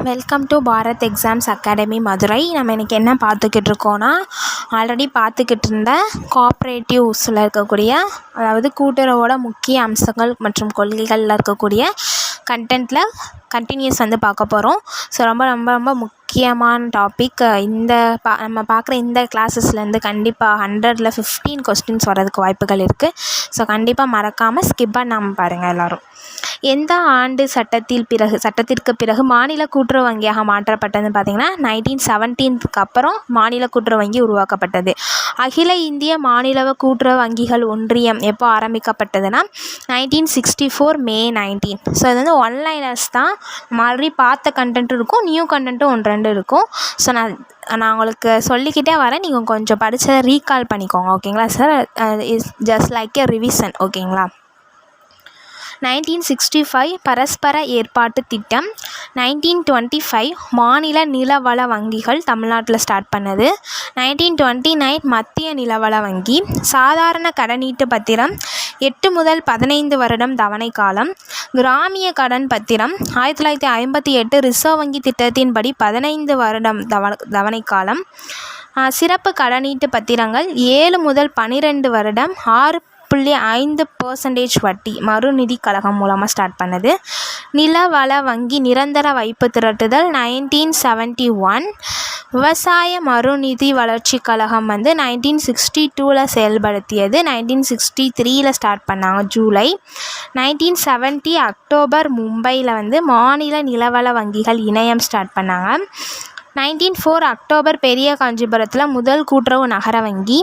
Welcome to Bharat exams academy Madurai. நம்ம இன்றைக்கி என்ன பார்த்துக்கிட்டு இருக்கோன்னா, ஆல்ரெடி பார்த்துக்கிட்டு இருந்த கோஆப்ரேட்டிவ்ஸில் இருக்கக்கூடிய, அதாவது கூட்டுறவோட முக்கிய அம்சங்கள் மற்றும் கொள்கைகளில் இருக்கக்கூடிய கண்டென்ட்டில் கண்டினியூஸ் பார்க்க போகிறோம். ஸோ ரொம்ப ரொம்ப ரொம்ப முக்கியமான டாபிக். நம்ம பார்க்குற இந்த கிளாஸஸ்லேருந்து கண்டிப்பாக 100ல் 15 கொஸ்டின்ஸ் வர்றதுக்கு வாய்ப்புகள் இருக்குது. ஸோ கண்டிப்பாக மறக்காமல் ஸ்கிப் பண்ணாமல் பாருங்கள் எல்லோரும். எந்த ஆண்டு சட்டத்திற்கு பிறகு மாநில கூட்டுறவு வங்கியாக மாற்றப்பட்டதுன்னு பார்த்தீங்கன்னா 1917க்கு அப்புறம் மாநில கூட்டுறவு வங்கி உருவாக்கப்பட்டது. அகில இந்திய மாநில கூட்டுறவு வங்கிகள் ஒன்றியம் எப்போ ஆரம்பிக்கப்பட்டதுன்னா 1964 May 19. ஸோ அது ஒன்லைனர்ஸ் தான். ஆல்ரெடி பார்த்த கண்டென்ட்டும் இருக்கும், நியூ கண்டென்ட்டும் 1-2 இருக்கும். ஸோ நான் உங்களுக்கு சொல்லிக்கிட்டே வரேன், நீங்கள் கொஞ்சம் படித்ததை ரீகால் பண்ணிக்கோங்க. ஓகேங்களா sir? Is just like a revision. ஓகேங்களா? 1965 பரஸ்பர ஏற்பாட்டு திட்டம். 1925 மாநில நிலவள வங்கிகள் தமிழ்நாட்டில் ஸ்டார்ட் பண்ணது. 1929 மத்திய நிலவள வங்கி. சாதாரண கடனீட்டு பத்திரம் 8 முதல் 15 வருடம் தவணை காலம். கிராமிய கடன் பத்திரம் 1958 ரிசர்வ் வங்கி திட்டத்தின்படி 15 வருடம் தவணை காலம். சிறப்பு கடனீட்டு பத்திரங்கள் 7 முதல் 12 வருடம் 6.5% வட்டி மறுநிதி கழகம் மூலமாக ஸ்டார்ட் பண்ணது. நிலவள வங்கி நிரந்தர வைப்பு திரட்டுதல் 1971. விவசாய மறுநிதி வளர்ச்சி கழகம் 1962 செயல்படுத்தியது. 1963 ஸ்டார்ட் பண்ணாங்க ஜூலை. 1970 அக்டோபர் மும்பையில் மாநில நிலவள வங்கிகள் இணையம் ஸ்டார்ட் பண்ணாங்க. 1904 அக்டோபர் பெரிய காஞ்சிபுரத்தில் முதல் கூட்டுறவு நகர வங்கி.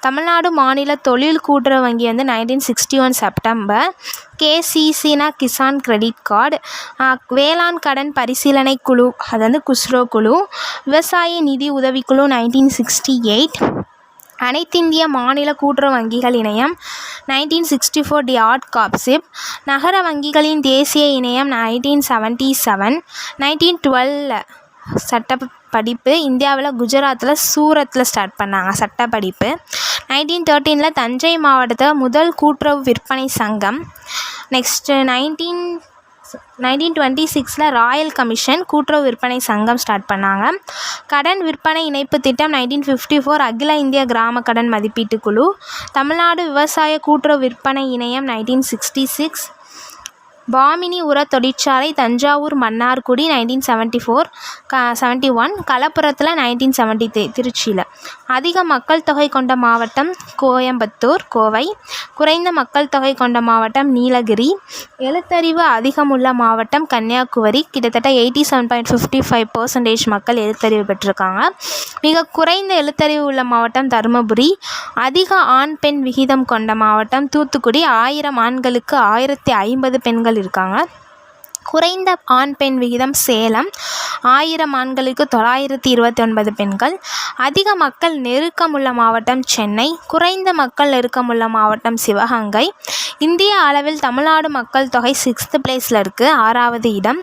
தமிழ்நாடு மாநில தொழில் கூட்டுறவு வங்கி 1961 செப்டம்பர். கேசிசினா கிசான் கிரெடிட் கார்டு. வேளாண் கடன் பரிசீலனை குழு, அது குஸ்ரோ குழு. விவசாய நிதி உதவிக்குழு 1968. அனைத்திந்திய மாநில கூட்டுறவு வங்கிகள் இணையம் 1964 டிஆர்ட் காப்சிப். நகர வங்கிகளின் தேசிய இணையம் 1977. 1912 சட்ட படிப்பு இந்தியாவில் குஜராத்தில் சூரத்தில் ஸ்டார்ட் பண்ணாங்க சட்ட படிப்பு. 1913 தஞ்சை மாவட்டத்தில் முதல் கூட்டுறவு விற்பனை சங்கம். நெக்ஸ்ட்டு 1926 ராயல் கமிஷன் கூட்டுறவு விற்பனை சங்கம் ஸ்டார்ட் பண்ணாங்க. கடன் விற்பனை இணைப்பு திட்டம் 1954 அகில இந்திய கிராம கடன் மதிப்பீட்டு குழு. தமிழ்நாடு விவசாய கூட்டுறவு விற்பனை இணையம் 1966. பாமினி உர தொழிற்சாலை தஞ்சாவூர் மன்னார்குடி 1971. கலப்புரத்தில் 1973 திருச்சியில். அதிக மக்கள் தொகை கொண்ட மாவட்டம் கோயம்புத்தூர் கோவை. குறைந்த மக்கள் தொகை கொண்ட மாவட்டம் நீலகிரி. எழுத்தறிவு அதிகமுள்ள மாவட்டம் கன்னியாகுமரி. கிட்டத்தட்ட 87.55% மக்கள் எழுத்தறிவு பெற்றிருக்காங்க. மிக குறைந்த எழுத்தறிவு உள்ள மாவட்டம் தருமபுரி. அதிக ஆண் பெண் விகிதம் கொண்ட மாவட்டம் தூத்துக்குடி. 1000 ஆண்களுக்கு 1050 பெண்கள் இருக்காங்க. குறைந்த ஆண் பெண் விகிதம் சேலம். 1000 ஆண்களுக்கு 929 பெண்கள். அதிக மக்கள் நெருக்கமுள்ள மாவட்டம் சென்னை. குறைந்த மக்கள் நெருக்கமுள்ள மாவட்டம் சிவகங்கை. இந்திய அளவில் தமிழ்நாடு மக்கள் தொகை 6th பிளேஸில் இருக்குது, 6வது இடம்.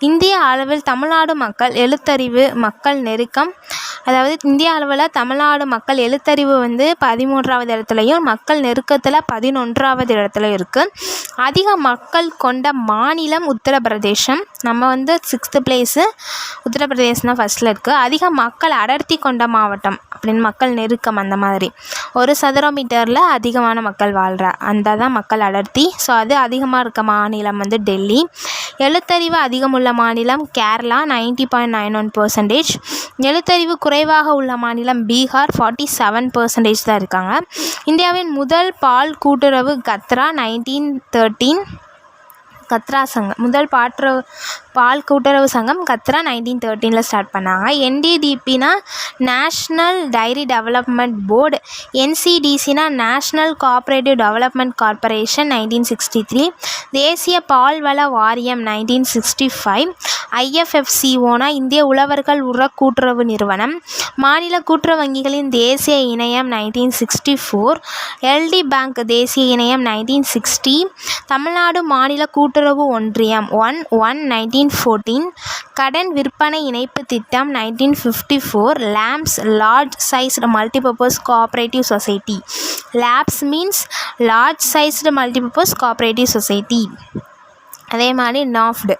இந்திய அளவில் தமிழ்நாடு மக்கள் எழுத்தறிவு மக்கள் நெருக்கம், அதாவது இந்திய அளவில் தமிழ்நாடு மக்கள் எழுத்தறிவு 13வது இடத்துலையும் மக்கள் நெருக்கத்தில் 11வது இடத்துல இருக்குது. அதிக மக்கள் கொண்ட மாநிலம் உத்தரப்பிரதேசம். நம்ம 6th பிளேஸு, உத்தரப்பிரதேசம் தான் ஃபஸ்ட்டில் இருக்குது. அதிக மக்கள் அடர்த்தி கொண்ட மாவட்டம் அப்படின்னு மக்கள் நெருக்கம் அந்த மாதிரி 1 சதுர மீட்டரில் அதிகமான மக்கள் வாழ்கிற அந்த தான் மக்கள் அடர்த்தி. ஸோ அது அதிகமாக இருக்க மாநிலம் டெல்லி. எழுத்தறிவு அதிகமுள்ள மாநிலம் கேரளா 90.91%. எழுத்தறிவு குறைவாக உள்ள மாநிலம் பீகார் 47% தான் இருக்காங்க. இந்தியாவின் முதல் பால் கூட்டுறவு கத்ரா 1913. கத்ரா சங்கம் முதல் பால் கூட்டுறவு சங்கம் கத்ரா 1913 ஸ்டார்ட் பண்ணாங்க. NDDPனா நேஷ்னல் டைரி டெவலப்மெண்ட் போர்டு. NCDCனா நேஷ்னல் கோஆப்ரேட்டிவ் டெவலப்மெண்ட் கார்ப்பரேஷன் 1963. தேசிய பால்வள வாரியம் 1965. IFFCOனா இந்திய உழவர்கள் உர கூட்டுறவு நிறுவனம். மாநில கூட்டுறவு வங்கிகளின் தேசிய இணையம் 1964. LD பேங்க் தேசிய இணையம் 1960. தமிழ்நாடு மாநில கூட்டுறவு ஒன்றியம் 1/1/1914. கடன் விற்பனை இணைப்பு திட்டம் 1954. LAMS large sized multipurpose cooperative society. LAPS means large sized multipurpose cooperative society. அதே மாதிரி நாஃப்டு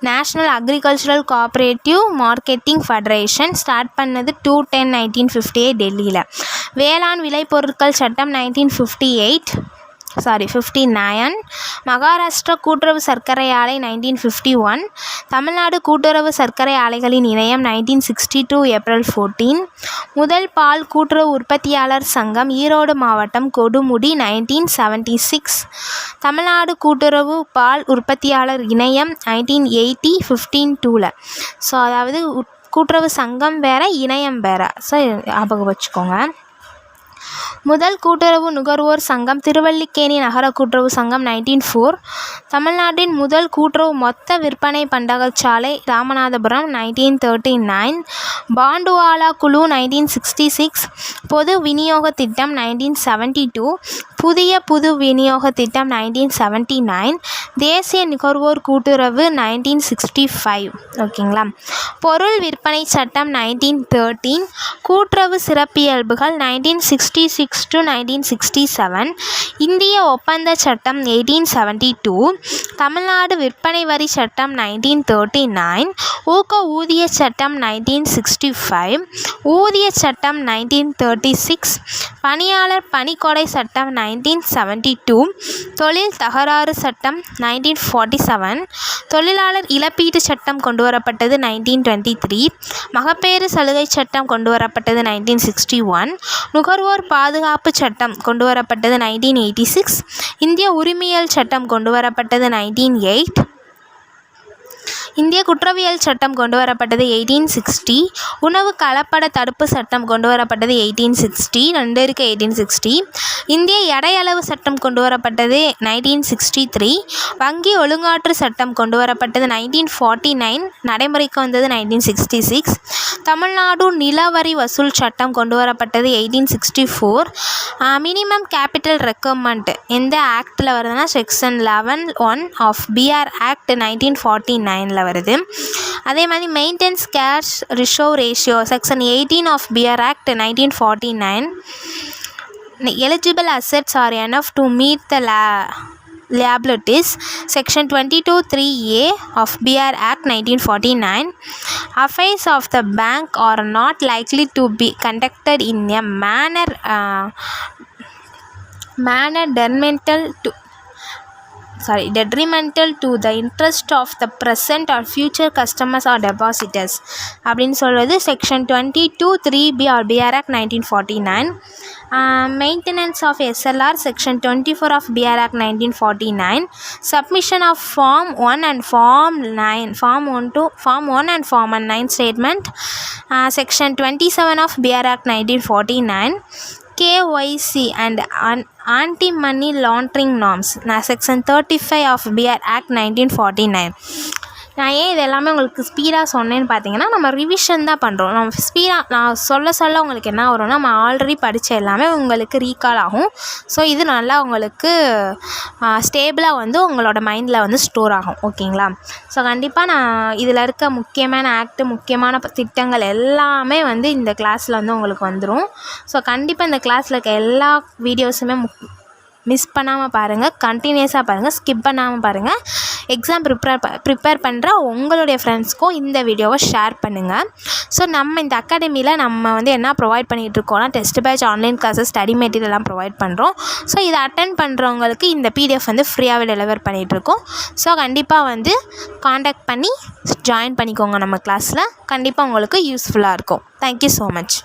national agricultural cooperative marketing federation start பண்ணது 2/10/1958 டெல்லியில். வேளாண் விளைபொருட்கள் சட்டம் 1959. மகாராஷ்டிரா கூட்டுறவு சர்க்கரை ஆலை 1951. தமிழ்நாடு கூட்டுறவு சர்க்கரை ஆலைகளின் இணையம் 1962 ஏப்ரல் 14. முதல் பால் கூட்டுறவு உற்பத்தியாளர் சங்கம் ஈரோடு மாவட்டம் கொடுமுடி 1976. தமிழ்நாடு கூட்டுறவு பால் உற்பத்தியாளர் இணையம் 1980 15/2. ஸோ அதாவது கூட்டுறவு சங்கம் வேறு இணையம் வேறு. ஸோ ஞாபகம் வச்சுக்கோங்க. முதல் கூட்டுறவு நுகர்வோர் சங்கம் திருவல்லிக்கேணி நகர கூட்டுறவு சங்கம் 1904. தமிழ்நாட்டின் முதல் கூட்டுறவு மொத்த விற்பனை பண்டகச்சாலை ராமநாதபுரம் 1939. பாண்டுவாலா குழு 1966. பொது விநியோக திட்டம் 1972. புதிய புது விநியோக திட்டம் 1979. தேசிய நுகர்வோர் கூட்டுறவு 1965. ஓகேங்களா. பொருள் விற்பனை சட்டம் 1913. கூட்டுறவு சிறப்பியல்புகள் 1966 to 1967. இந்திய ஒப்பந்த சட்டம் 1872. தமிழ்நாடு விற்பனை வரி சட்டம் 1939. ஊக்க ஊதிய சட்டம் 1965. ஊதிய சட்டம் 1936. பணியாளர் பணிக்கொடை சட்டம் 1972. தொழில் தகராறு சட்டம் 1947. தொழிலாளர் இழப்பீட்டு சட்டம் கொண்டுவரப்பட்டது 1923. மகப்பேறு சலுகை சட்டம் கொண்டுவரப்பட்டது 1961. நுகர்வோர் பாதுகாப்பு சட்டம் கொண்டுவரப்பட்டது 1986. இந்திய உரிமையியல் சட்டம் கொண்டுவரப்பட்டது 1908. இந்திய குற்றவியல் சட்டம் கொண்டுவரப்பட்டது 1860. உணவு கலப்பட தடுப்பு சட்டம் கொண்டுவரப்பட்டது 1860. 2 இருக்குது 1860. இந்திய எடையளவு சட்டம் கொண்டுவரப்பட்டது 1963. வங்கி ஒழுங்காற்று சட்டம் கொண்டுவரப்பட்டது 1949. நடைமுறைக்கு வந்தது 1966. தமிழ்நாடு நிலவரி வசூல் சட்டம் கொண்டுவரப்பட்டது 1864. மினிமம் கேபிட்டல் ரெக்குவயர்மெண்ட் எந்த ஆக்டில் வருதுன்னா செக்ஷன் 11(1) ஆஃப் பிஆர் ஆக்ட் 1949 வருது. அதே மாதிரி maintenance cash reserve ratio section 18 of BR act 1949. Eligible assets are enough to meet the liabilities section 22(3)(a) of BR Act 1949. Affairs of the bank are not likely to be conducted in a manner detrimental to the interest of the present or future customers or depositors அப்படின்னு சொல்வது section 22(3)(b) or BR Act 1949. Maintenance of SLR section 24 of BR Act 1949. Submission of Form 1 and Form 1 and Form 9 statement section 27 of BR Act 1949. KYC and anti-money laundering norms section 35 of BR Act 1949. நான் ஏன் இது எல்லாமே உங்களுக்கு ஸ்பீடாக சொன்னேன்னு பார்த்தீங்கன்னா நம்ம revision தான் பண்ணுறோம். நம்ம ஸ்பீடாக நான் சொல்ல உங்களுக்கு என்ன வரும்னா நம்ம ஆல்ரெடி படித்த எல்லாமே உங்களுக்கு ரீகால் ஆகும். ஸோ இது நல்லா உங்களுக்கு ஸ்டேபிளாக வந்து உங்களோட மைண்டில் வந்து ஸ்டோர் ஆகும். ஓகேங்களா. ஸோ கண்டிப்பாக நான் இதில் இருக்க முக்கியமான ஆக்ட் முக்கியமான திட்டங்கள் எல்லாமே வந்து இந்த கிளாஸில் வந்து உங்களுக்கு வந்துடும். ஸோ கண்டிப்பாக இந்த கிளாஸில் இருக்க எல்லா வீடியோஸுமே மிஸ் பண்ணாமல் பாருங்கள், கண்டினியூஸாக பாருங்கள், ஸ்கிப் பண்ணாமல் பாருங்கள். எக்ஸாம் ப்ரிப்பேர் பண்ணுற உங்களுடைய ஃப்ரெண்ட்ஸ்க்கும் இந்த வீடியோவை ஷேர் பண்ணுங்கள். ஸோ நம்ம இந்த அகாடமியில் நம்ம வந்து என்ன ப்ரொவைட் பண்ணிகிட்ருக்கோம்னா test batch, online classes, study மெட்டீரியல்லாம் ப்ரொவைட் பண்ணுறோம். ஸோ இதை அட்டென்ட் பண்ணுறவங்களுக்கு இந்த பிடிஎஃப் வந்து ஃப்ரீயாகவே டெலிவர் பண்ணிகிட்ருக்கோம். ஸோ கண்டிப்பாக வந்து காண்டாக்ட் பண்ணி ஜாயின் பண்ணிக்கோங்க நம்ம கிளாஸில். கண்டிப்பாக உங்களுக்கு யூஸ்ஃபுல்லாக இருக்கும். Thank you so much.